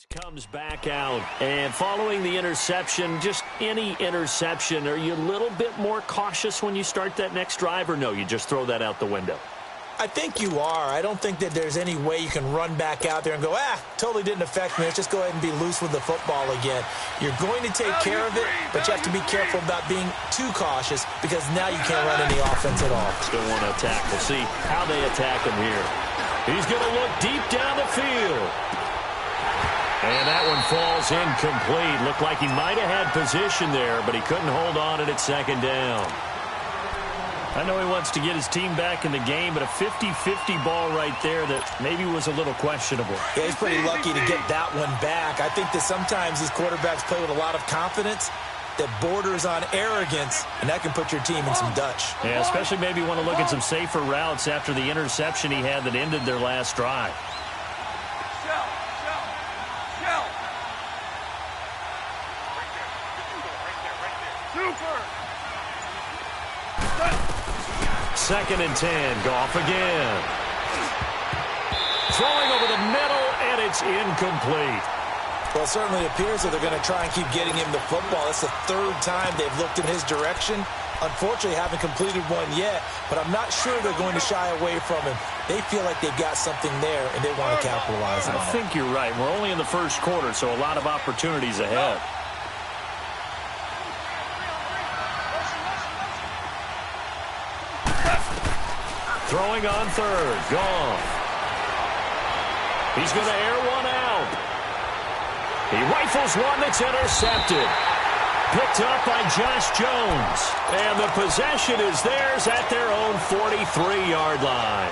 Comes back out, and following the interception, just any interception, are you a little bit more cautious when you start that next drive, or no, you just throw that out the window? I think you are. I don't think that there's any way you can run back out there and go, totally didn't affect me. Let's just go ahead and be loose with the football again. You're going to take care of it, but you have to be careful about being too cautious because now you can't run any offense at all. Still want to attack. We'll see how they attack him here. He's going to look deep down the field. And that one falls incomplete. Looked like he might have had position there, but he couldn't hold on at second down. I know he wants to get his team back in the game, but a 50-50 ball right there that maybe was a little questionable. Yeah, he's pretty lucky to get that one back. I think that sometimes these quarterbacks play with a lot of confidence that borders on arrogance, and that can put your team in some Dutch. Yeah, especially maybe want to look at some safer routes after the interception he had that ended their last drive. Second and 10. Goff again. Throwing over the middle, and it's incomplete. Well, it certainly appears that they're going to try and keep getting him the football. That's the third time they've looked in his direction. Unfortunately, haven't completed one yet, but I'm not sure they're going to shy away from him. They feel like they've got something there, and they want to capitalize on it. I think you're right. We're only in the first quarter, so a lot of opportunities ahead. Throwing on third. Goff. He's going to air one out. He rifles one that's intercepted. Picked up by Josh Jones. And the possession is theirs at their own 43-yard line.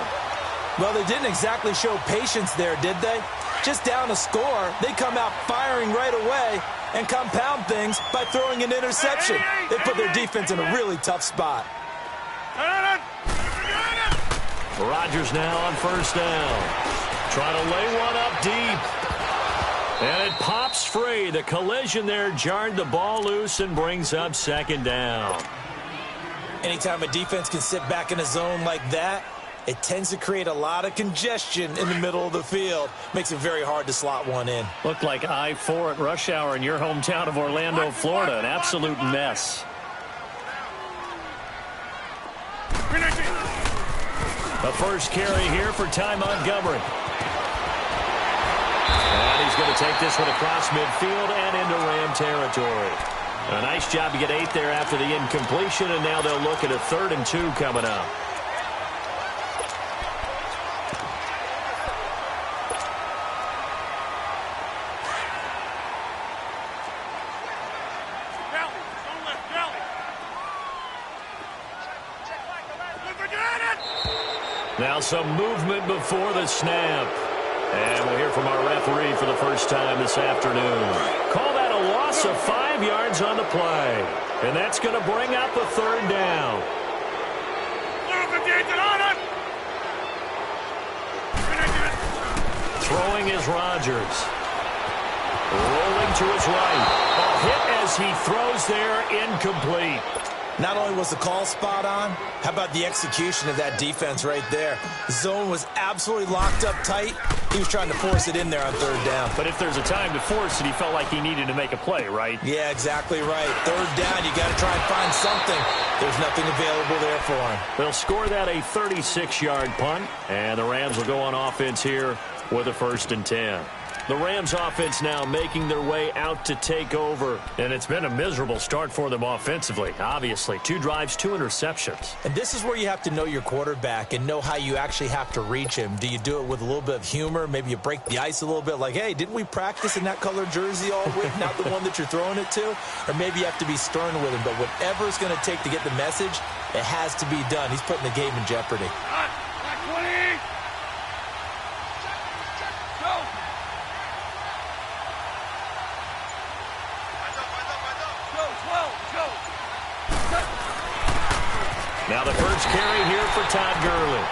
Well, they didn't exactly show patience there, did they? Just down a score, they come out firing right away and compound things by throwing an interception. They put their defense in a really tough spot. Rodgers now on first down. Trying to lay one up deep. And it pops free. The collision there jarred the ball loose and brings up second down. Anytime a defense can sit back in a zone like that, it tends to create a lot of congestion in the middle of the field. Makes it very hard to slot one in. Looked like I-4 at rush hour in your hometown of Orlando, Florida. An absolute mess. The first carry here for Ty Montgomery. And he's going to take this one across midfield and into Ram territory. A nice job to get 8 there after the incompletion, and now they'll look at a 3rd and 2 coming up. Now some movement before the snap. And we'll hear from our referee for the first time this afternoon. Call that a loss of 5 yards on the play. And that's going to bring up a 3rd down. Throwing is Rodgers. Rolling to his right. A hit as he throws there, incomplete. Not only was the call spot on, how about the execution of that defense right there? The zone was absolutely locked up tight. He was trying to force it in there on 3rd down. But if there's a time to force it, he felt like he needed to make a play, right? Yeah, exactly right. 3rd down, you got to try and find something. There's nothing available there for him. They'll score that a 36-yard punt, and the Rams will go on offense here with a 1st and 10. The Rams offense now making their way out to take over. And it's been a miserable start for them offensively, obviously. 2 drives, 2 interceptions. And this is where you have to know your quarterback and know how you actually have to reach him. Do you do it with a little bit of humor? Maybe you break the ice a little bit like, hey, didn't we practice in that color jersey all week, not the one that you're throwing it to? Or maybe you have to be stern with him. But whatever it's going to take to get the message, it has to be done. He's putting the game in jeopardy. Now the first carry here for Todd Gurley.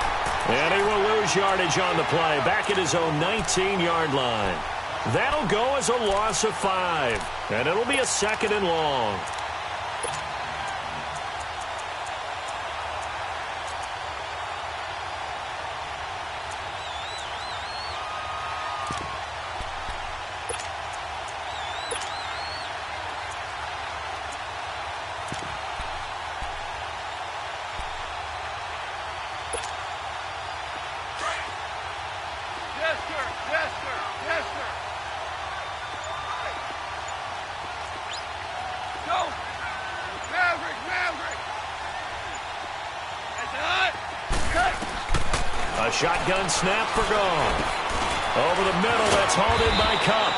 And he will lose yardage on the play, back at his own 19-yard line. That'll go as a loss of 5. And it'll be a 2nd and long. Yes, sir. Yes, sir. Yes, sir. Go. Maverick, Maverick. That's it. Cut. A shotgun snap for gone. Over the middle, that's hauled in by Cup.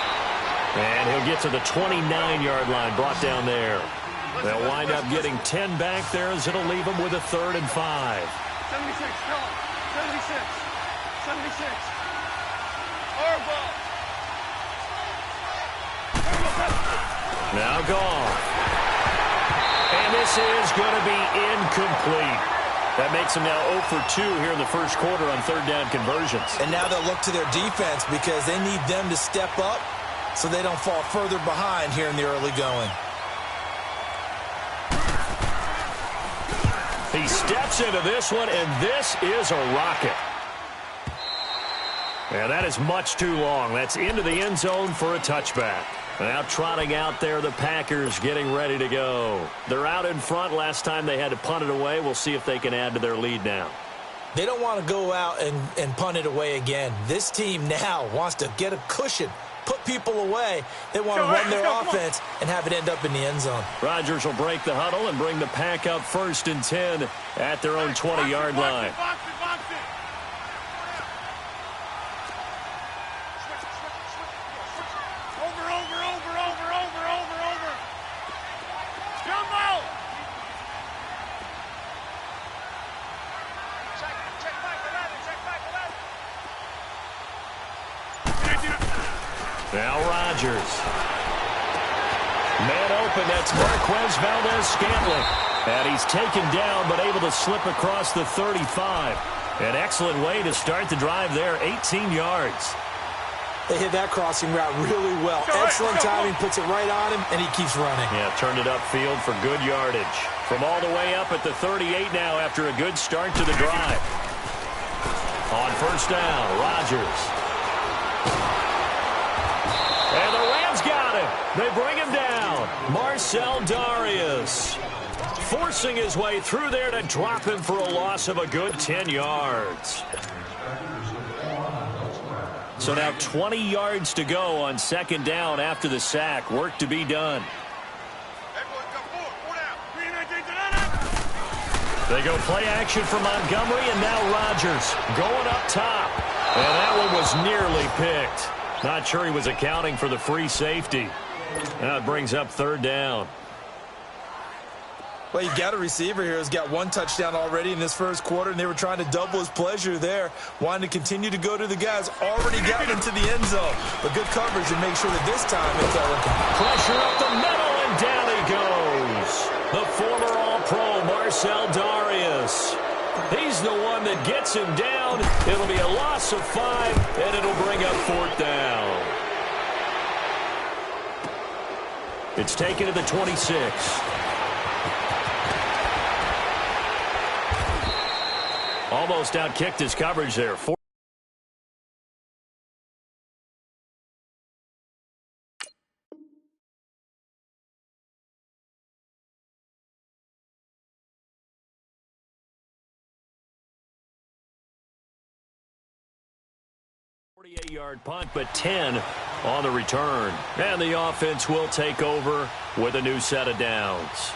And he'll get to the 29-yard line, brought down there. They'll wind up getting 10 back there as it'll leave them with a 3rd and 5. 76, tell him. 76. 76. Our ball. Now gone. And this is going to be incomplete. That makes them now 0 for 2 here in the first quarter on 3rd down conversions. And now they'll look to their defense because they need them to step up so they don't fall further behind here in the early going. He steps into this one, and this is a rocket. And that is much too long. That's into the end zone for a touchback. Now trotting out there, the Packers getting ready to go. They're out in front. Last time they had to punt it away. We'll see if they can add to their lead now. They don't want to go out and punt it away again. This team now wants to get a cushion, put people away. They want to run their offense and have it end up in the end zone. Rodgers will break the huddle and bring the Pack up 1st and 10 at their own 20-yard line. Box it, box it. Over. Jumbo! Check back, 11. Now Rodgers. Man open, that's Marquez Valdez-Scantling. And he's taken down, but able to slip across the 35. An excellent way to start the drive there, 18 yards. They hit that crossing route really well. Excellent timing, puts it right on him, and he keeps running. Yeah, turned it upfield for good yardage. From all the way up at the 38 now after a good start to the drive. On 1st down, Rodgers. And the Rams got him. They bring him down. Marcel Darius forcing his way through there to drop him for a loss of a good 10 yards. So now 20 yards to go on 2nd down after the sack. Work to be done. They go play action for Montgomery, and now Rodgers going up top. And that one was nearly picked. Not sure he was accounting for the free safety. Now it brings up 3rd down. Well, you've got a receiver here who's got 1 touchdown already in this first quarter, and they were trying to double his pleasure there, wanting to continue to go to the guys already gotten into the end zone. But good coverage to make sure that this time it fell in. Pressure up the middle, and down he goes. The former All-Pro Marcel Darius. He's the one that gets him down. It'll be a loss of 5, and it'll bring up 4th down. It's taken to the 26. Almost outkicked his coverage there. 48-yard punt, but 10 on the return. And the offense will take over with a new set of downs.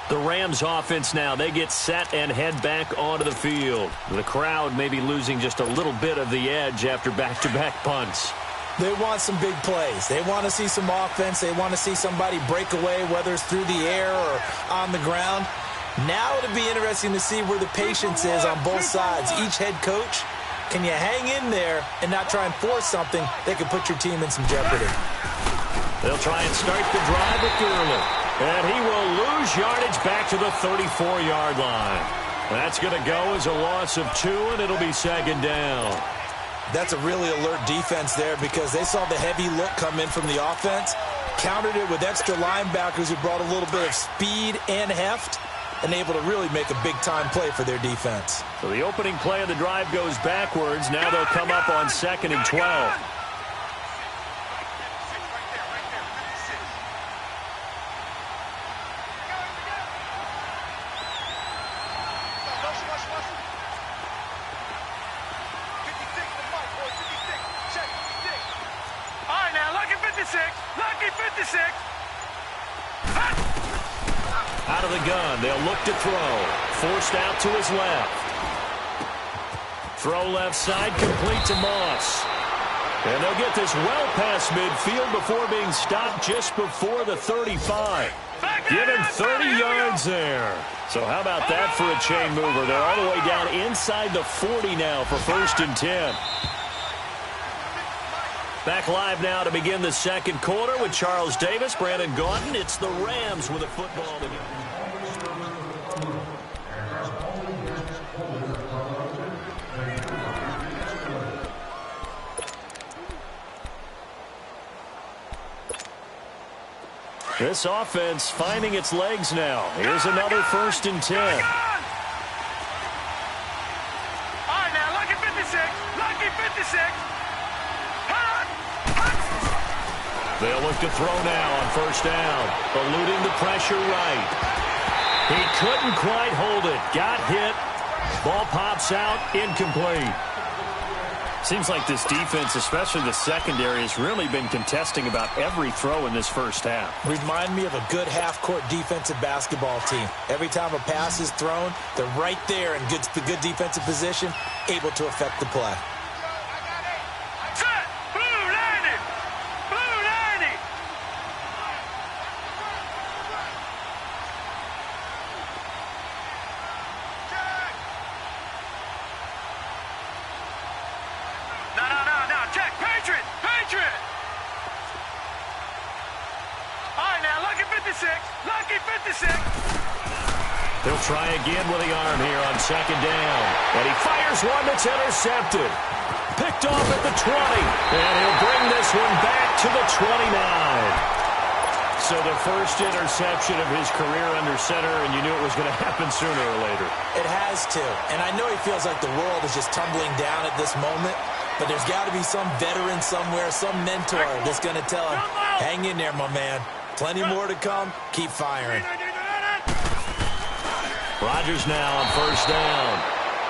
The Rams offense now, they get set and head back onto the field. The crowd may be losing just a little bit of the edge after back-to-back punts. They want some big plays. They want to see some offense. They want to see somebody break away, whether it's through the air or on the ground. Now it'll be interesting to see where the patience is on both sides. Each head coach, can you hang in there and not try and force something that could put your team in some jeopardy? They'll try and start the drive with Gurley. And he will lose yardage back to the 34-yard line. That's going to go as a loss of 2, and it'll be 2nd down. That's a really alert defense there because they saw the heavy look come in from the offense, countered it with extra linebackers who brought a little bit of speed and heft, and able to really make a big-time play for their defense. So the opening play of the drive goes backwards. Now they'll come up on 2nd and 12. 56. Lucky 56. Out of the gun, they'll look to throw. Forced out to his left. Throw left side, complete to Moss. And they'll get this well past midfield before being stopped just before the 35. Given 30 yards there. So how about that for a chain mover? They're all the way down inside the 40 now for 1st and 10. Back live now to begin the second quarter with Charles Davis, Brandon Gaudin. It's the Rams with a football. This offense finding its legs now. Here's another 1st and 10. All right, now, lucky 56. Lucky 56. They'll look to throw now on 1st down. Eluding the pressure right. He couldn't quite hold it. Got hit. Ball pops out. Incomplete. Seems like this defense, especially the secondary, has really been contesting about every throw in this first half. Remind me of a good half-court defensive basketball team. Every time a pass is thrown, they're right there in good defensive position, able to affect the play. Set. Blue 90. Blue 90. No. Check. Patriot. Patriot. All right, now, lucky 56. Lucky 56. He'll try again with the arm here on 2nd down. And he fires one that's intercepted. Picked off at the 20. And he'll bring this one back to the 29. So the first interception of his career under center, and you knew it was going to happen sooner or later. It has to. And I know he feels like the world is just tumbling down at this moment, but there's got to be some veteran somewhere, some mentor that's going to tell him, hang in there, my man. Plenty more to come. Keep firing. Rodgers now on 1st down.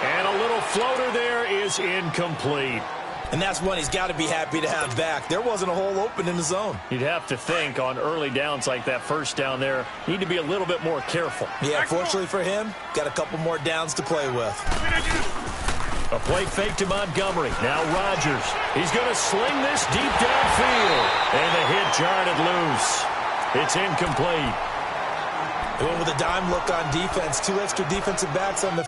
And a little floater there is incomplete. And that's one he's got to be happy to have back. There wasn't a hole open in the zone. You'd have to think on early downs like that 1st down there, need to be a little bit more careful. Yeah, fortunately for him, got a couple more downs to play with. A play fake to Montgomery. Now Rodgers. He's going to sling this deep downfield. And the hit jarred it loose. It's incomplete. They went with a dime look on defense. 2 extra defensive backs on the...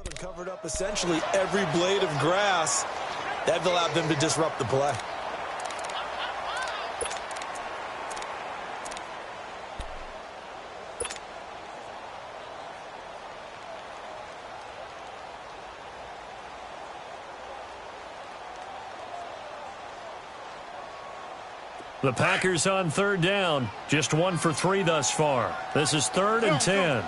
and covered up essentially every blade of grass. That allowed them to disrupt the play. The Packers on 3rd down. Just 1 for 3 thus far. This is 3rd and 10.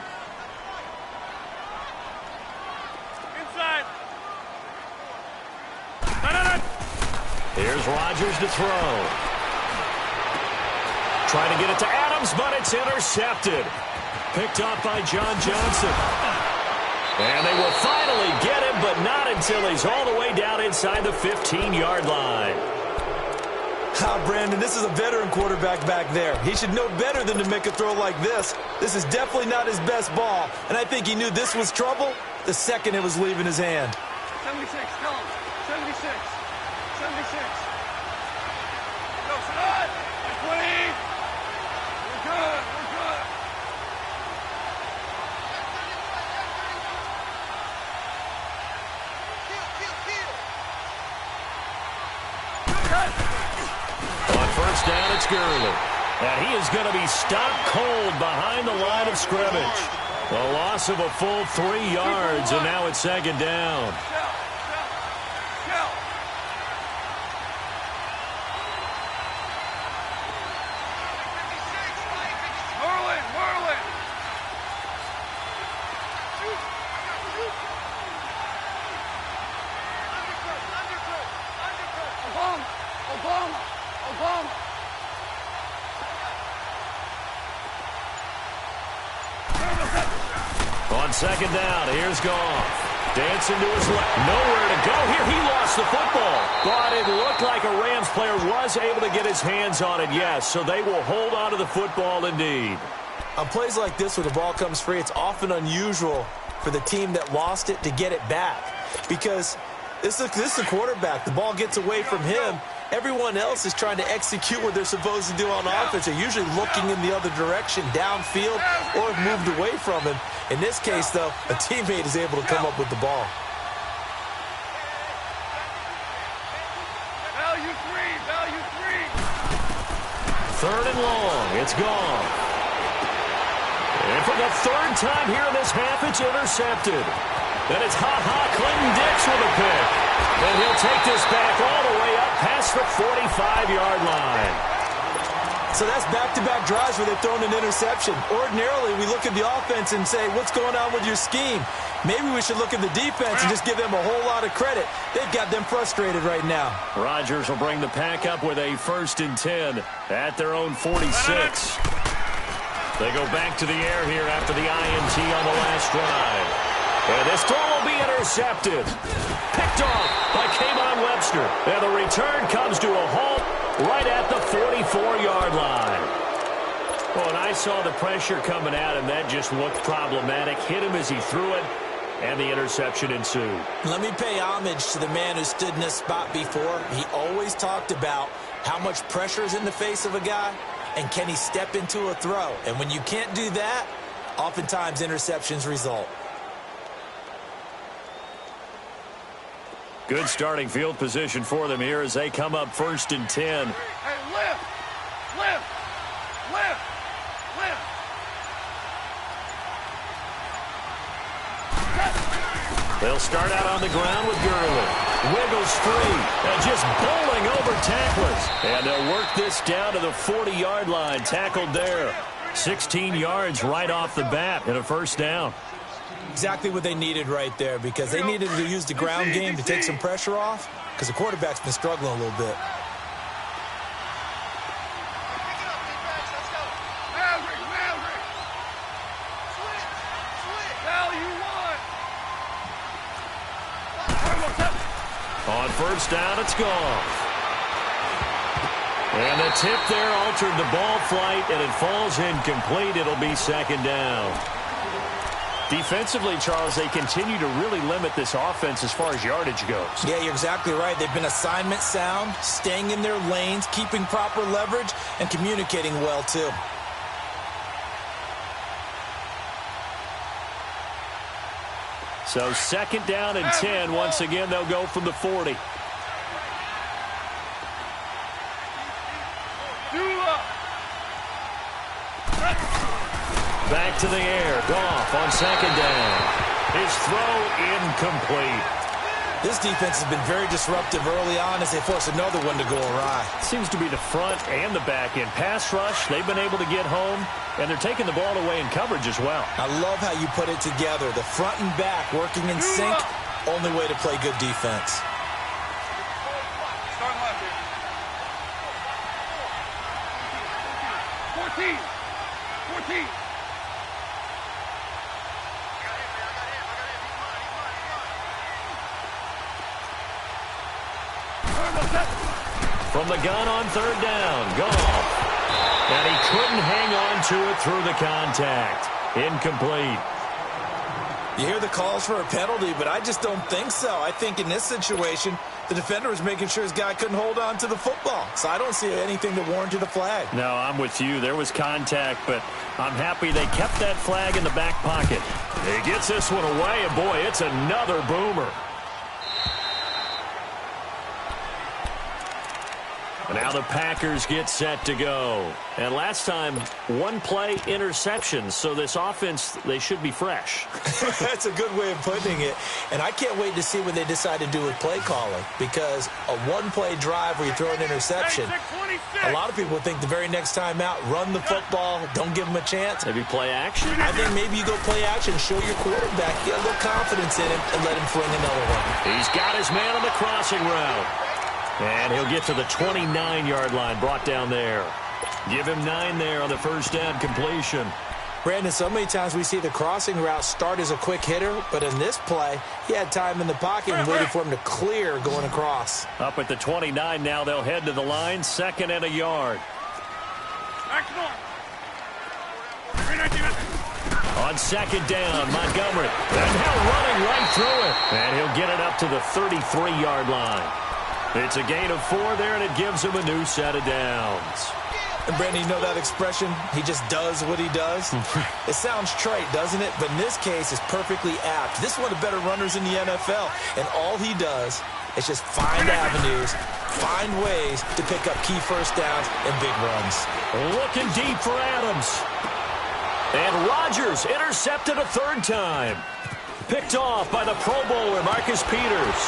Here's Rodgers to throw. Trying to get it to Adams, but it's intercepted. Picked off by John Johnson. And they will finally get him, but not until he's all the way down inside the 15-yard line. Brandon, this is a veteran quarterback back there. He should know better than to make a throw like this. This is definitely not his best ball, and I think he knew this was trouble the second it was leaving his hand. 76, tell him. 76. 76. Go, son. 20. We're good. We're good. On 1st down, it's Gurley. And he is going to be stopped cold behind the line of scrimmage. A loss of a full 3 yards, and now it's second down. On second down, here's Goff. Dancing to his left. Nowhere to go here. He lost the football. But it looked like a Rams player was able to get his hands on it, yes. So they will hold on to the football indeed. On plays like this where the ball comes free, it's often unusual for the team that lost it to get it back. Because this is the quarterback. The ball gets away from him. Everyone else is trying to execute what they're supposed to do on offense. They're usually looking in the other direction, downfield, or have moved away from him. In this case, though, a teammate is able to come up with the ball. Value three. Third and long. It's gone. And for the third time here in this half, it's intercepted. Then it's Clinton Dix with a pick. And he'll take this back all the way up past the 45-yard line. So that's back-to-back drives where they've thrown an interception. Ordinarily, we look at the offense and say, what's going on with your scheme? Maybe we should look at the defense and just give them a whole lot of credit. They've got them frustrated right now. Rodgers will bring the pack up with a 1st and 10 at their own 46. They go back to the air here after the INT on the last drive. And this throw will be intercepted. Picked off by Kayvon Webster. And the return comes to a halt right at the 44-yard line. Well, and I saw the pressure coming at him. That just looked problematic. Hit him as he threw it, and the interception ensued. Let me pay homage to the man who stood in this spot before. He always talked about how much pressure is in the face of a guy, and can he step into a throw. And when you can't do that, oftentimes interceptions result. Good starting field position for them here as they come up 1st and 10. Hey, lift. They'll start out on the ground with Gurley. Wiggles free and just bowling over tacklers. And they'll work this down to the 40-yard line. Tackled there. 16 yards right off the bat and a 1st down. Exactly what they needed right there, because they needed to use the ground game to take some pressure off, because the quarterback's been struggling a little bit. On 1st down, it's gone. And the tip there altered the ball flight, and it falls incomplete. It'll be 2nd down. Defensively, Charles, they continue to really limit this offense as far as yardage goes. Yeah, you're exactly right. They've been assignment sound, staying in their lanes, keeping proper leverage, and communicating well, too. So 2nd down and 10. Once again, they'll go from the 40. Back to the air. Goff on 2nd down. His throw incomplete. This defense has been very disruptive early on as they force another one to go awry. Seems to be the front and the back end. Pass rush, they've been able to get home, and they're taking the ball away in coverage as well. I love how you put it together. The front and back working in sync. Only way to play good defense. Start left here. 14. From the gun on 3rd down, Goff. And he couldn't hang on to it through the contact. Incomplete. You hear the calls for a penalty, but I just don't think so. I think in this situation, the defender was making sure his guy couldn't hold on to the football. So I don't see anything that warranted a flag. No, I'm with you. There was contact, but I'm happy they kept that flag in the back pocket. He gets this one away, and boy, it's another boomer. And Now the Packers get set to go. And last time, one play interception. So this offense, they should be fresh. That's a good way of putting it. And I can't wait to see what they decide to do with play calling. Because a one-play drive where you throw an interception, a lot of people think the very next time out, run the football, don't give them a chance. Maybe play action? I think maybe you go play action, show your quarterback, get a little confidence in him, and let him fling another one. He's got his man on the crossing route. And he'll get to the 29-yard line, brought down there. Give him 9 there on the first down completion. Brandon, so many times we see the crossing route start as a quick hitter, but in this play, he had time in the pocket and waited for him to clear going across. Up at the 29 now, they'll head to the line, 2nd and a yard. On 2nd down, Montgomery. And now running right through it. And he'll get it up to the 33-yard line. It's a gain of 4 there, and it gives him a new set of downs. And, Brandon, you know that expression? He just does what he does? It sounds trite, doesn't it? But in this case, it's perfectly apt. This is one of the better runners in the NFL, and all he does is just find avenues, find ways to pick up key first downs and big runs. Looking deep for Adams. And Rodgers intercepted a 3rd time. Picked off by the Pro Bowler, Marcus Peters.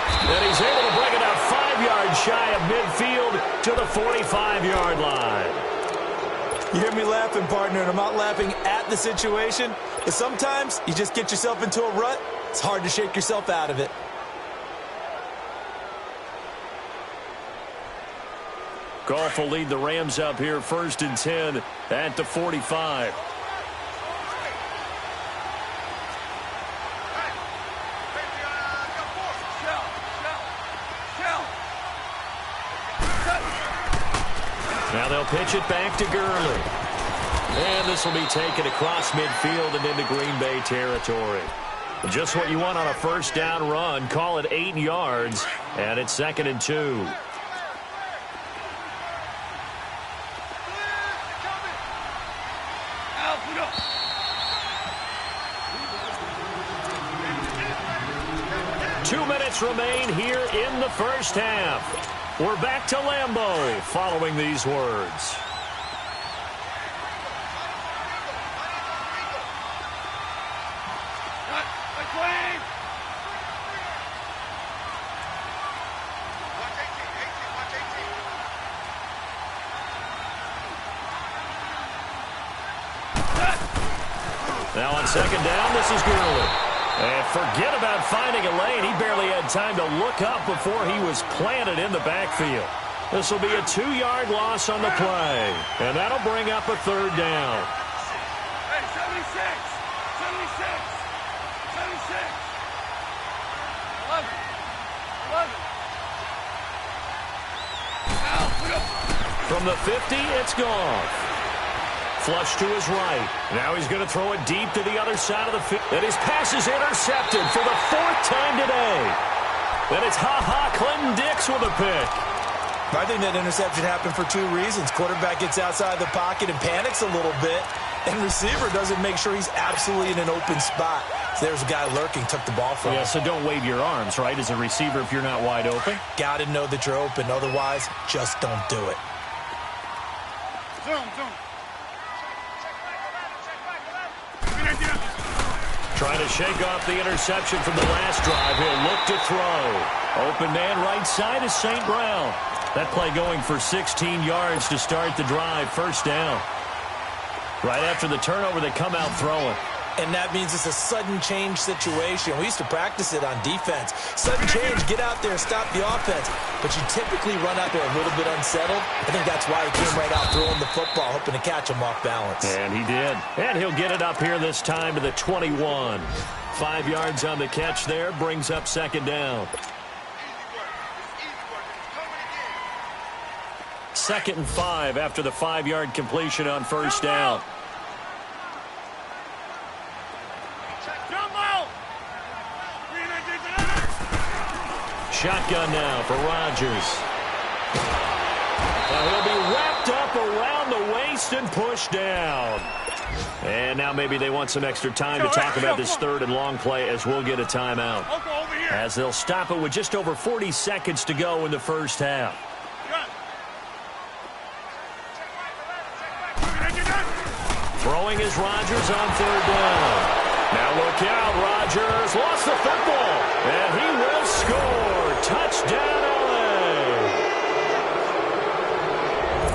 And he's able to bring it out 5 yards shy of midfield to the 45-yard line. You hear me laughing, partner, and I'm not laughing at the situation. But sometimes you just get yourself into a rut. It's hard to shake yourself out of it. Goff will lead the Rams up here 1st and 10 at the 45. Now they'll pitch it back to Gurley. And this will be taken across midfield and into Green Bay territory. Just what you want on a first down run. Call it 8 yards, and it's 2nd and 2. Two minutes remain here in the first half. We're back to Lambeau following these words. Now on 2nd down, this is Gurley. And forget about finding a lane. He barely had time to look up before he was planted in the backfield. This will be a 2-yard loss on the play. And that'll bring up a 3rd down. Hey, 76! 76! 76! 11! 11! From the 50, it's Goff. Flush to his right. Now he's going to throw it deep to the other side of the field. And his pass is intercepted for the 4th time today. And it's Clinton Dix with a pick. I think that interception happened for 2 reasons. Quarterback gets outside the pocket and panics a little bit. And receiver doesn't make sure he's absolutely in an open spot. So there's a guy lurking, took the ball from him. Yeah, so don't wave your arms, right, as a receiver if you're not wide open. Got to know that you're open. Otherwise, just don't do it. Zoom. Trying to shake off the interception from the last drive. He'll look to throw. Open man right side is St. Brown. That play going for 16 yards to start the drive. 1st down. Right after the turnover, they come out throwing. And that means it's a sudden change situation. We used to practice it on defense. Sudden change, get out there, stop the offense. But you typically run out there a little bit unsettled. I think that's why he came right out throwing the football, hoping to catch him off balance. And he did. And he'll get it up here this time to the 21. 5 yards on the catch there, brings up 2nd down. 2nd and 5 after the 5-yard completion on 1st down. Shotgun now for Rodgers. He'll be wrapped up around the waist and pushed down. And now maybe they want some extra time to talk about this 3rd and long play as we'll get a timeout. As they'll stop it with just over 40 seconds to go in the first half. Throwing is Rodgers on third down. Now look out, Rodgers lost the football, and he will score. Touchdown, LA.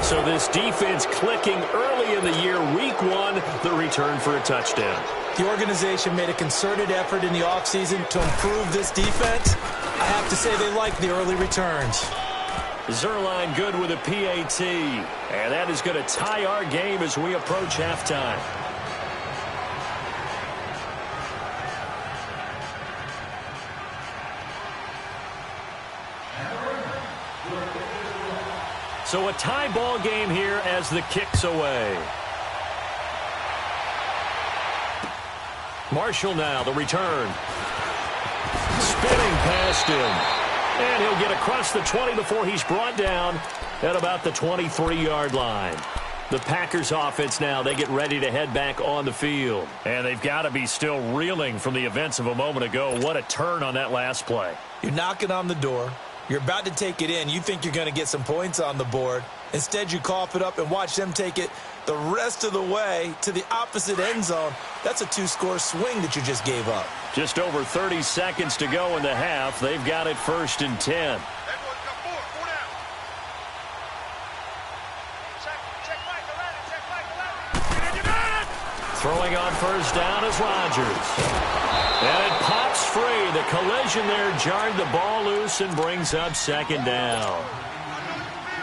So this defense clicking early in the year, week one, the return for a touchdown. The organization made a concerted effort in the offseason to improve this defense. I have to say they like the early returns. Zerline good with a PAT, and that is going to tie our game as we approach halftime. So a tie ball game here as the kick's away. Marshall now, the return. Spinning past him. And he'll get across the 20 before he's brought down at about the 23-yard line. The Packers offense now, they get ready to head back on the field. And they've got to be still reeling from the events of a moment ago. What a turn on that last play. You're knocking on the door. You're about to take it in. You think you're going to get some points on the board. Instead, you cough it up and watch them take it the rest of the way to the opposite end zone. That's a two-score swing that you just gave up. Just over 30 seconds to go in the half. They've got it 1st and 10. Throwing on first down is Rodgers. And it pops free. The collision there jarred the ball loose and brings up 2nd down.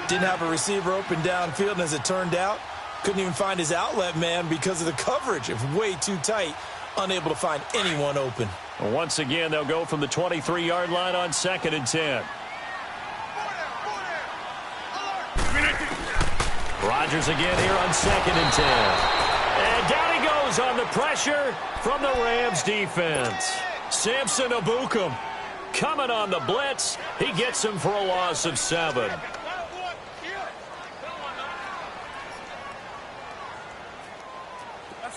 Didn't have a receiver open downfield, and as it turned out, couldn't even find his outlet man because of the coverage. It's way too tight, unable to find anyone open. Once again, they'll go from the 23-yard line on 2nd and 10. Rodgers again here on 2nd and 10. And down he goes on the pressure from the Rams defense. Samson Abukum coming on the blitz. He gets him for a loss of 7.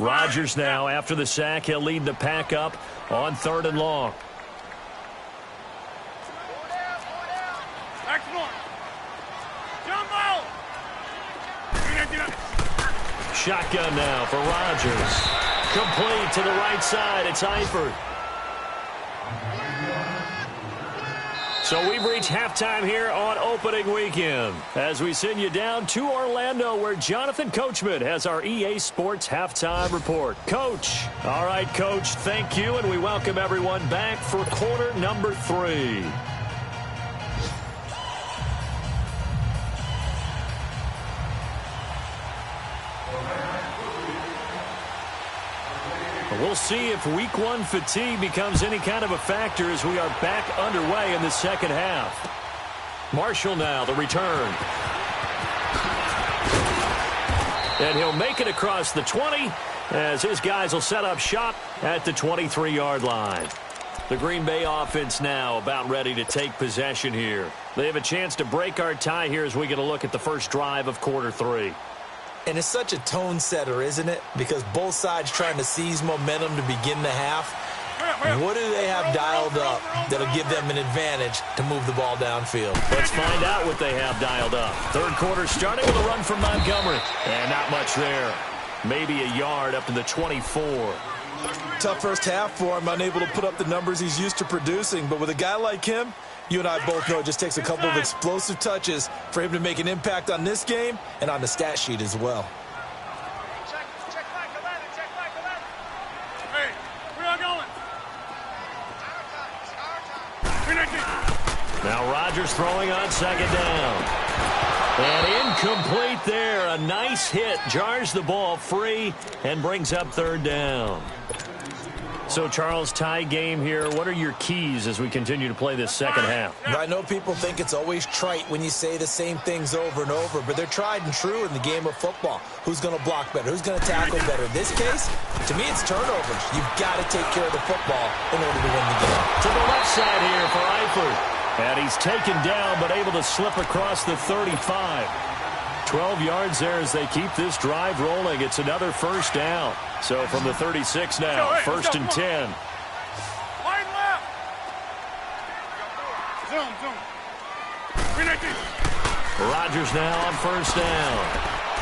Rodgers now, after the sack, he'll lead the pack up on 3rd and long. Shotgun now for Rodgers. Complete to the right side. It's Eifert. So we've reached halftime here on opening weekend as we send you down to Orlando where Jonathan Coachman has our EA Sports halftime report. Coach. All right, Coach, thank you, and we welcome everyone back for quarter number 3. We'll see if week 1 fatigue becomes any kind of a factor as we are back underway in the second half. Marshall now, the return. And he'll make it across the 20 as his guys will set up shop at the 23-yard line. The Green Bay offense now about ready to take possession here. They have a chance to break our tie here as we get a look at the first drive of quarter 3. And it's such a tone setter, isn't it? Because both sides trying to seize momentum to begin the half. What do they have dialed up that'll give them an advantage to move the ball downfield? Let's find out what they have dialed up. Third quarter starting with a run from Montgomery. And not much there. Maybe a yard up to the 24. Tough first half for him, unable to put up the numbers he's used to producing. But with a guy like him, you and I both know it just takes a couple of explosive touches for him to make an impact on this game and on the stat sheet as well. Hey, where are you going? Now Rodgers throwing on 2nd down. And incomplete there. A nice hit. Jars the ball free and brings up 3rd down. So, Charles, tie game here. What are your keys as we continue to play this second half? I know people think it's always trite when you say the same things over and over, but they're tried and true in the game of football. Who's going to block better? Who's going to tackle better? In this case, to me, it's turnovers. You've got to take care of the football in order to win the game. To the left side here for Eifert. And he's taken down, but able to slip across the 35. 12 yards there as they keep this drive rolling. It's another first down. So from the 36 now, 1st and 10. Wide left. Zoom. Rodgers now on first down.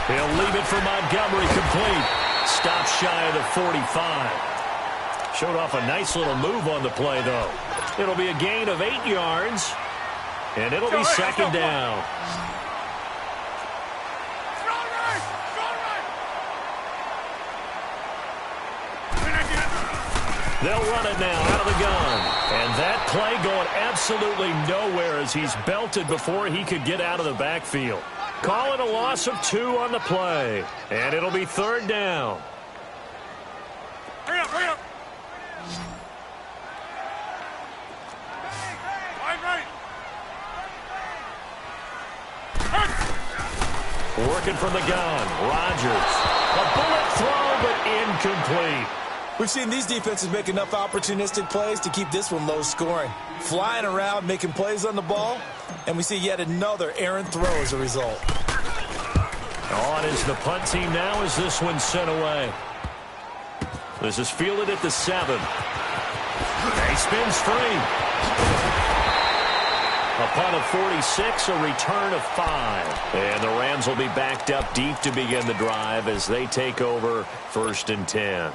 He'll leave it for Montgomery complete. Stop shy of the 45. Showed off a nice little move on the play, though. It'll be a gain of 8 yards, and it'll be second down. They'll run it now out of the gun. And that play going absolutely nowhere as he's belted before he could get out of the backfield. Call it a loss of 2 on the play. And it'll be third down. Hurry up, hurry up. Working from the gun. Rodgers. A bullet throw, but incomplete. We've seen these defenses make enough opportunistic plays to keep this one low scoring. Flying around, making plays on the ball, and we see yet another errant throw as a result. On is the punt team now as this one's sent away. This is fielded at the 7. He spins free. A punt of 46, a return of 5. And the Rams will be backed up deep to begin the drive as they take over 1st and 10.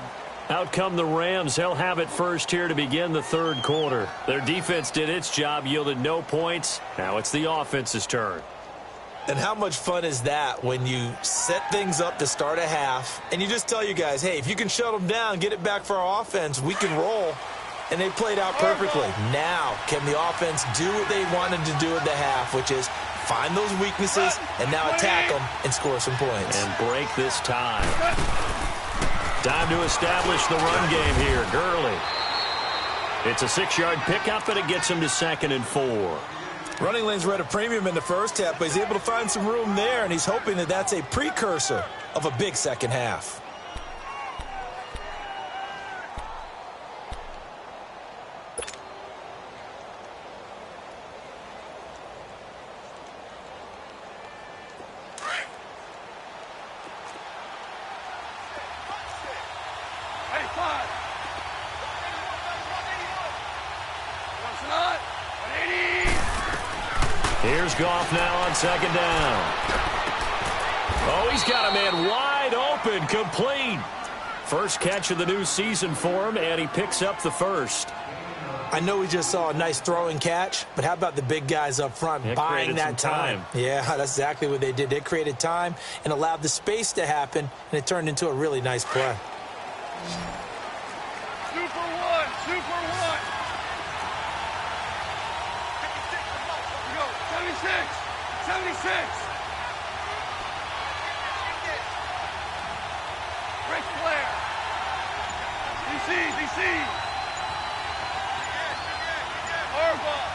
Out come the Rams. They'll have it first here to begin the third quarter. Their defense did its job, yielded no points. Now it's the offense's turn. And how much fun is that when you set things up to start a half and you just tell you guys, hey, if you can shut them down, get it back for our offense, we can roll. And they played out perfectly. Now, can the offense do what they wanted to do at the half, which is find those weaknesses and now attack them and score some points. And break this tie. Time to establish the run game here. Gurley. It's a 6-yard pickup, and it gets him to 2nd and 4. Running lanes were at a premium in the first half, but he's able to find some room there, and he's hoping that that's a precursor of a big second half. Here's Goff now on 2nd down. Oh, he's got a man wide open, complete. First catch of the new season for him, and he picks up the first. I know we just saw a nice throwing catch, but how about the big guys up front buying that time? Yeah, that's exactly what they did. They created time and allowed the space to happen, and it turned into a really nice play. Super one, super one. 76. Break Flair. DC. Harbaugh.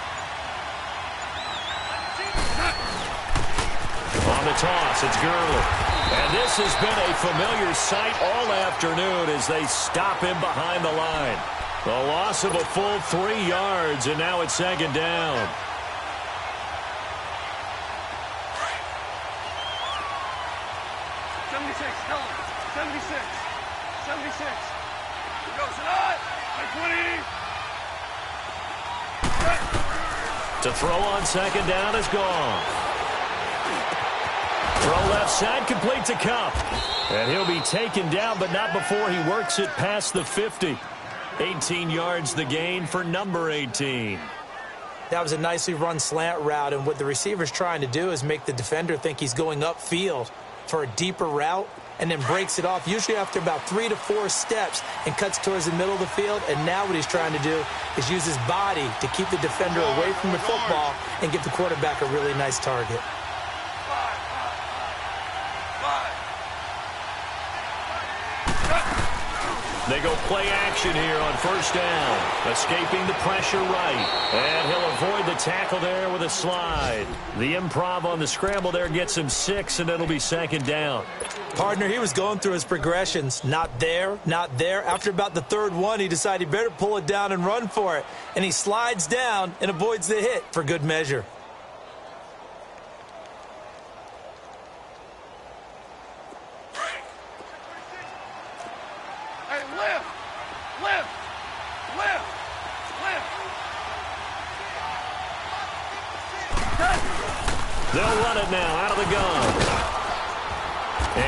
On the toss, it's Gurley. And this has been a familiar sight all afternoon as they stop him behind the line. The loss of a full 3 yards, and now it's 2nd down. To throw on 2nd down is gone. Throw left side, complete to Kupp. And he'll be taken down, but not before he works it past the 50. 18 yards the gain for number 18. That was a nicely run slant route, and what the receiver's trying to do is make the defender think he's going upfield for a deeper route, and then breaks it off, usually after about 3 to 4 steps, and cuts towards the middle of the field. And now what he's trying to do is use his body to keep the defender away from the football and give the quarterback a really nice target. They go play action here on 1st down. Escaping the pressure right. And he'll avoid the tackle there with a slide. The improv on the scramble there gets him 6, and it'll be 2nd down. Partner, he was going through his progressions. Not there, not there. After about the 3rd one, he decided he better pull it down and run for it. And he slides down and avoids the hit for good measure. They'll run it now out of the gun.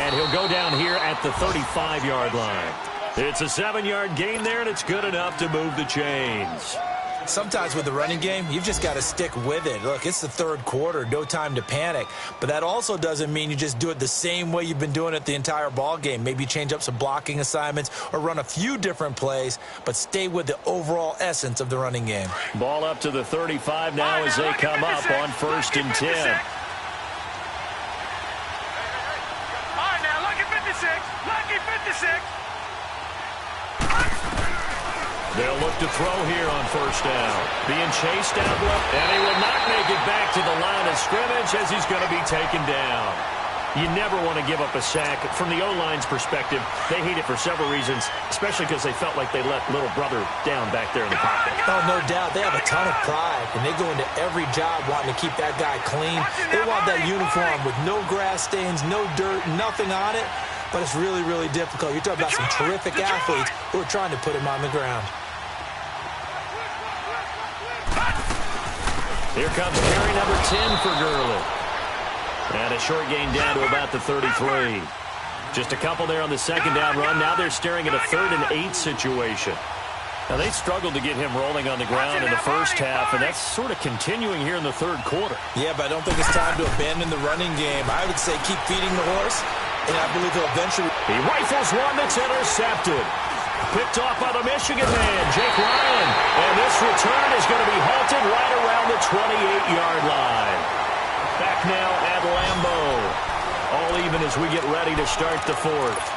And he'll go down here at the 35-yard line. It's a 7-yard gain there, and it's good enough to move the chains. Sometimes with the running game, you've just got to stick with it. Look, it's the third quarter, no time to panic. But that also doesn't mean you just do it the same way you've been doing it the entire ball game. Maybe change up some blocking assignments or run a few different plays, but stay with the overall essence of the running game. Ball up to the 35 now as they come up on 1st and 10. All right, now, lucky 56. Lucky 56. They'll look to throw here on 1st down. Being chased out left, and he will not make it back to the line of scrimmage as he's going to be taken down. You never want to give up a sack. From the O-line's perspective, they hate it for several reasons, especially because they felt like they let little brother down back there in the pocket. Oh, no doubt. They have a ton of pride, and they go into every job wanting to keep that guy clean. They want that uniform with no grass stains, no dirt, nothing on it. But it's really, really difficult. You're talking about some terrific athletes who are trying to put him on the ground. Here comes carry number 10 for Gurley. And a short gain down to about the 33. Just a couple there on the 2nd down run. Now they're staring at a 3rd and 8 situation. Now, they struggled to get him rolling on the ground in the first half, and that's sort of continuing here in the 3rd quarter. Yeah, but I don't think it's time to abandon the running game. I would say keep feeding the horse, and I believe he'll eventually... He rifles one that's intercepted. Picked off by the Michigan man, Jake Ryan. And this return is going to be halted right around the 28-yard line. Back now at Lambeau. All even as we get ready to start the 4th.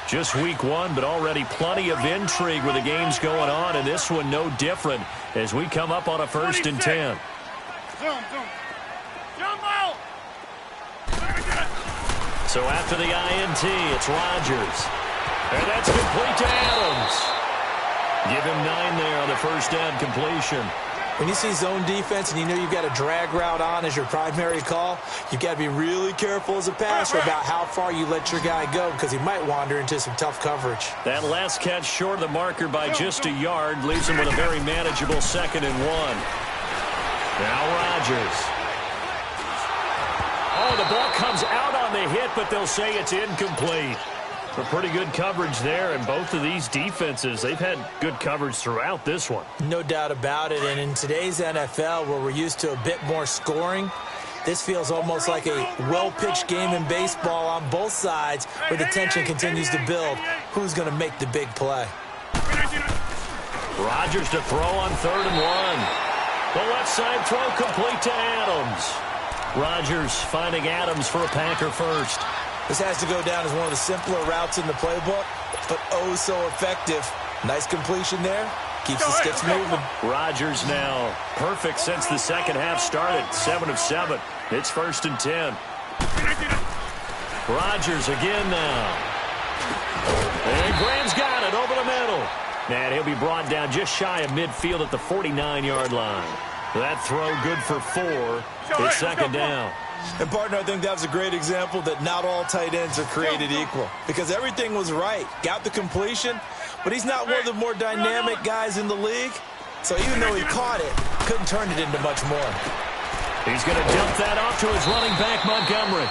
Just week 1, but already plenty of intrigue with the games going on, and this one no different as we come up on a 1st and 10. So after the INT, it's Rodgers. And that's complete to Adams. Give him 9 there on the 1st down completion. When you see zone defense and you know you've got a drag route on as your primary call, you've got to be really careful as a passer about how far you let your guy go because he might wander into some tough coverage. That last catch short of the marker by just a yard leaves him with a very manageable 2nd and 1. Now Rodgers. Oh, the ball comes out on the hit, but they'll say it's incomplete. A pretty good coverage there, and both of these defenses, they've had good coverage throughout this one. No doubt about it, and in today's NFL, where we're used to a bit more scoring, this feels almost like a well-pitched game in baseball on both sides where the tension continues to build. Who's going to make the big play? Rodgers to throw on 3rd and 1. The left side throw complete to Adams. Rodgers finding Adams for a Packer first. This has to go down as one of the simpler routes in the playbook, but oh so effective. Nice completion there. Keeps the sticks moving. Rodgers now perfect since the 2nd half started. 7 of 7. It's 1st and 10. Rodgers again now. And Graham's got it over the middle. And he'll be brought down just shy of midfield at the 49-yard line. That throw good for 4. It's 2nd down. And, partner, I think that was a great example that not all tight ends are created equal. Because everything was right. Got the completion, but he's not one of the more dynamic guys in the league. So even though he caught it, couldn't turn it into much more. He's going to dump that off to his running back, Montgomery.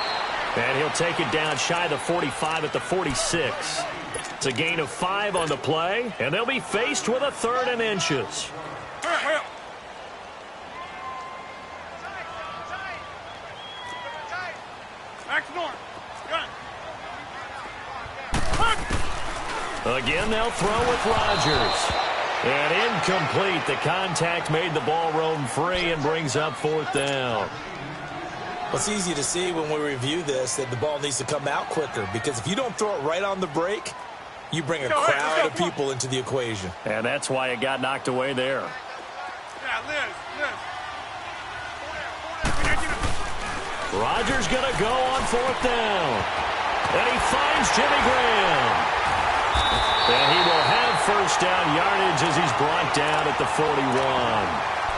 And he'll take it down shy of the 45 at the 46. It's a gain of 5 on the play, and they'll be faced with a 3rd and inches. Again, they'll throw with Rodgers. And incomplete. The contact made the ball roam free and brings up 4th down. Well, it's easy to see when we review this that the ball needs to come out quicker because if you don't throw it right on the break, you bring a crowd of people into the equation. And that's why it got knocked away there. Rodgers going to go on 4th down. And he finds Jimmy Graham. And he will have 1st down yardage as he's brought down at the 41.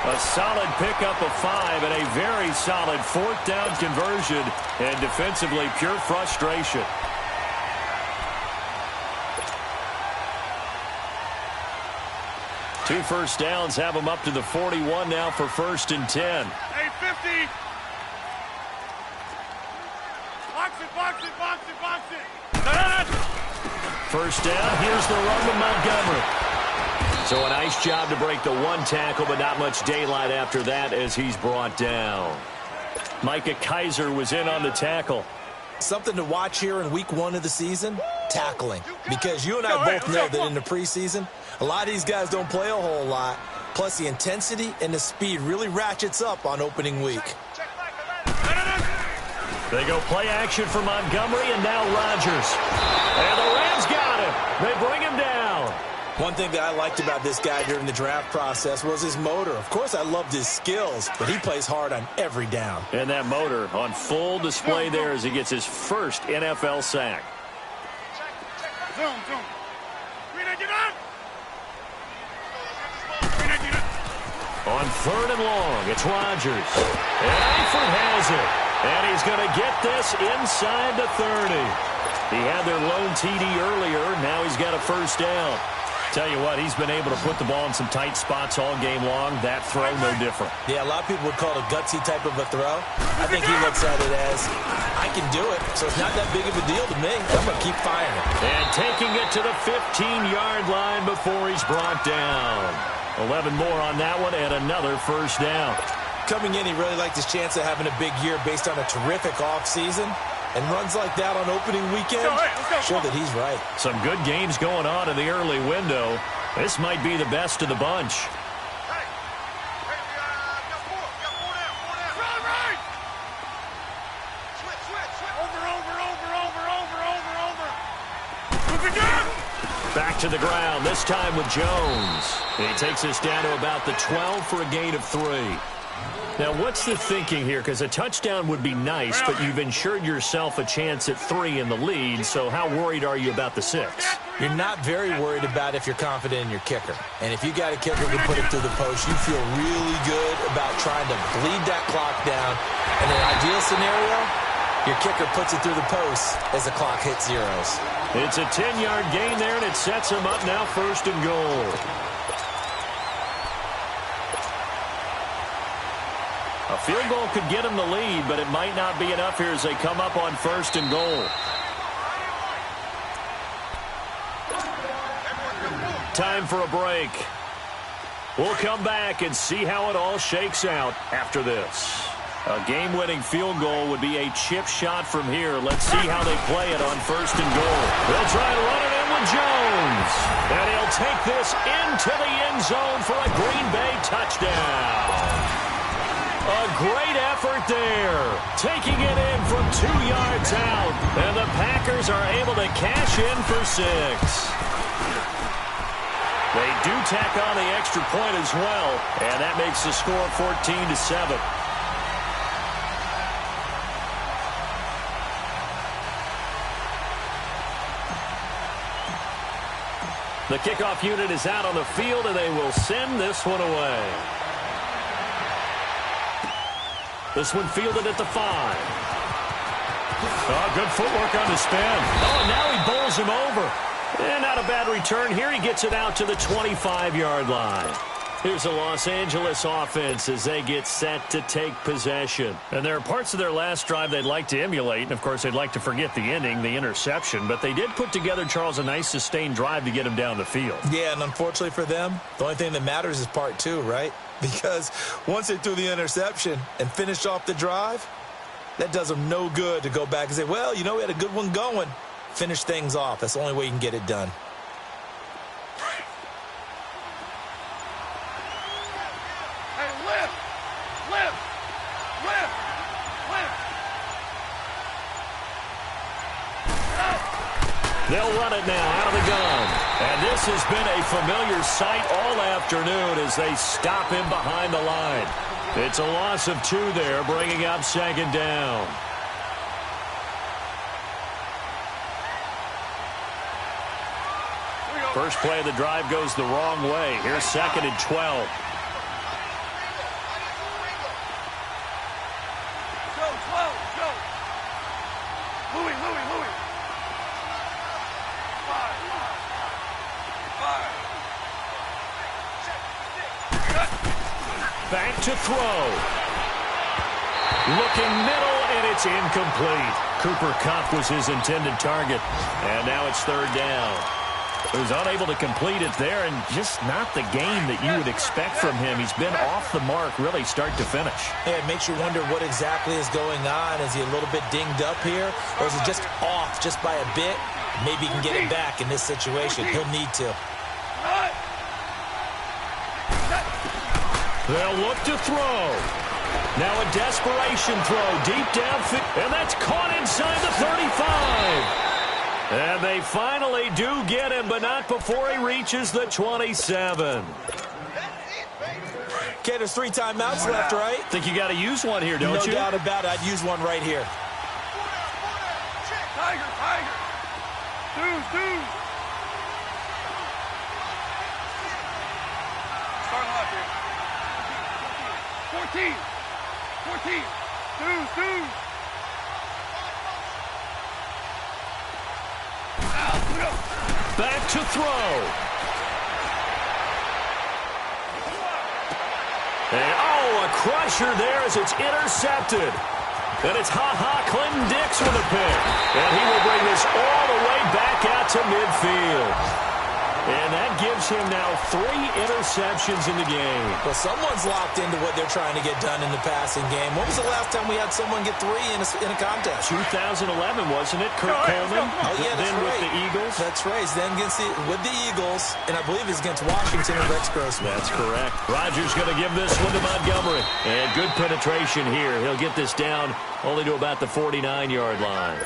A solid pickup of 5 and a very solid 4th down conversion, and defensively pure frustration. Two first downs have them up to the 41 now for 1st and 10. Hey, 50. Box it, box it, box it, box it. First down, here's the run to Montgomery. So a nice job to break the one tackle, but not much daylight after that as he's brought down. Micah Kaiser was in on the tackle. Something to watch here in week 1 of the season, tackling. Because you and I both know that in the preseason, a lot of these guys don't play a whole lot. Plus, the intensity and the speed really ratchets up on opening week. They go play action for Montgomery, and now Rodgers. And the Rams got him. They bring him down. One thing that I liked about this guy during the draft process was his motor. Of course, I loved his skills, but he plays hard on every down. And that motor on full display there as he gets his first NFL sack. Zoom, zoom. On 3rd and long, it's Rodgers. And Eifert has it. And he's going to get this inside the 30. He had their lone TD earlier. Now he's got a first down. Tell you what, he's been able to put the ball in some tight spots all game long. That throw, no different. Yeah, a lot of people would call it a gutsy type of a throw. I think he looks at it as, I can do it, so it's not that big of a deal to me. I'm going to keep firing. And taking it to the 15-yard line before he's brought down. 11 more on that one and another first down. Coming in, he really liked his chance of having a big year based on a terrific offseason. And runs like that on opening weekend, sure that he's right. Some good games going on in the early window. This might be the best of the bunch. Hey, got four down. Right. Switch. Over. Back to the ground, this time with Jones. He takes us down to about the 12 for a gain of 3. Now, what's the thinking here? Because a touchdown would be nice, but you've ensured yourself a chance at 3 in the lead, so how worried are you about the 6? You're not very worried about if you're confident in your kicker. And if you got a kicker who can put it through the post, you feel really good about trying to bleed that clock down. In an ideal scenario, your kicker puts it through the post as the clock hits zeros. It's a 10-yard gain there, and it sets him up now 1st and goal. A field goal could get him the lead, but it might not be enough here as they come up on 1st and goal. Time for a break. We'll come back and see how it all shakes out after this. A game-winning field goal would be a chip shot from here. Let's see how they play it on 1st and goal. They'll try to run it in with Jones. And he'll take this into the end zone for a Green Bay touchdown. A great effort there, taking it in from 2 yards out, and the Packers are able to cash in for 6. They do tack on the extra point as well, and that makes the score 14-7. The kickoff unit is out on the field, and they will send this one away. This one fielded at the 5. Oh, good footwork on the spin. Oh, and now he bowls him over. And not a bad return here. He gets it out to the 25-yard line. Here's the Los Angeles offense as they get set to take possession. And there are parts of their last drive they'd like to emulate. And, of course, they'd like to forget the ending, the interception. But they did put together, Charles, a nice sustained drive to get him down the field. Yeah, and unfortunately for them, the only thing that matters is part 2, right? Because once they threw the interception and finished off the drive, that does them no good to go back and say, well, you know, we had a good one going. Finish things off. That's the only way you can get it done. They'll run it now out of the gun. And this has been a familiar sight all afternoon as they stop him behind the line. It's a loss of 2 there, bringing up 2nd down. First play of the drive goes the wrong way. Here's 2nd and 12. Back to throw. Looking middle, and it's incomplete. Cooper Kupp was his intended target. And now it's third down. He was unable to complete it there, and just not the game that you would expect from him. He's been off the mark really start to finish. Yeah, it makes you wonder what exactly is going on. Is he a little bit dinged up here, or is he just off just by a bit? Maybe he can get it back in this situation. He'll need to. They'll look to throw. Now a desperation throw deep downfield, and that's caught inside the 35. And they finally do get him, but not before he reaches the 27. Okay, there's 3 timeouts left, right? Think you got to use one here, don't you? No doubt about it. I'd use one right here. Tiger, tiger. Dude. Start left here. 14. Dude. Back to throw. And, a crusher there as it's intercepted. And it's Clinton Dix with a pick. And he will bring this all the way back out to midfield. And that gives him now 3 interceptions in the game. Well, someone's locked into what they're trying to get done in the passing game. When was the last time we had someone get 3 in a contest? 2011, wasn't it? Kurt Coleman. Oh, yeah, that's then right. with the Eagles. That's right. Then with the Eagles, and I believe it's against Washington and Rex Grossman. That's correct. Rodgers going to give this one to Montgomery. And good penetration here. He'll get this down only to about the 49-yard line.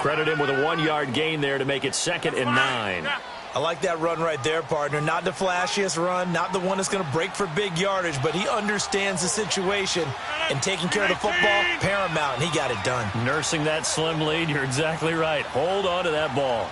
Credit him with a 1-yard gain there to make it 2nd and 9. I like that run right there, partner. Not the flashiest run, not the one that's going to break for big yardage, but he understands the situation, and taking care of the football, paramount, and he got it done. Nursing that slim lead, you're exactly right. Hold on to that ball.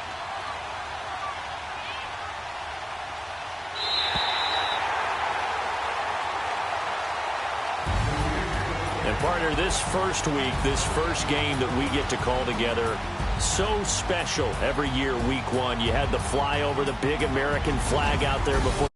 And, partner, this first week, this first game that we get to call together, so special every year, week 1. You had the flyover, the big American flag out there before.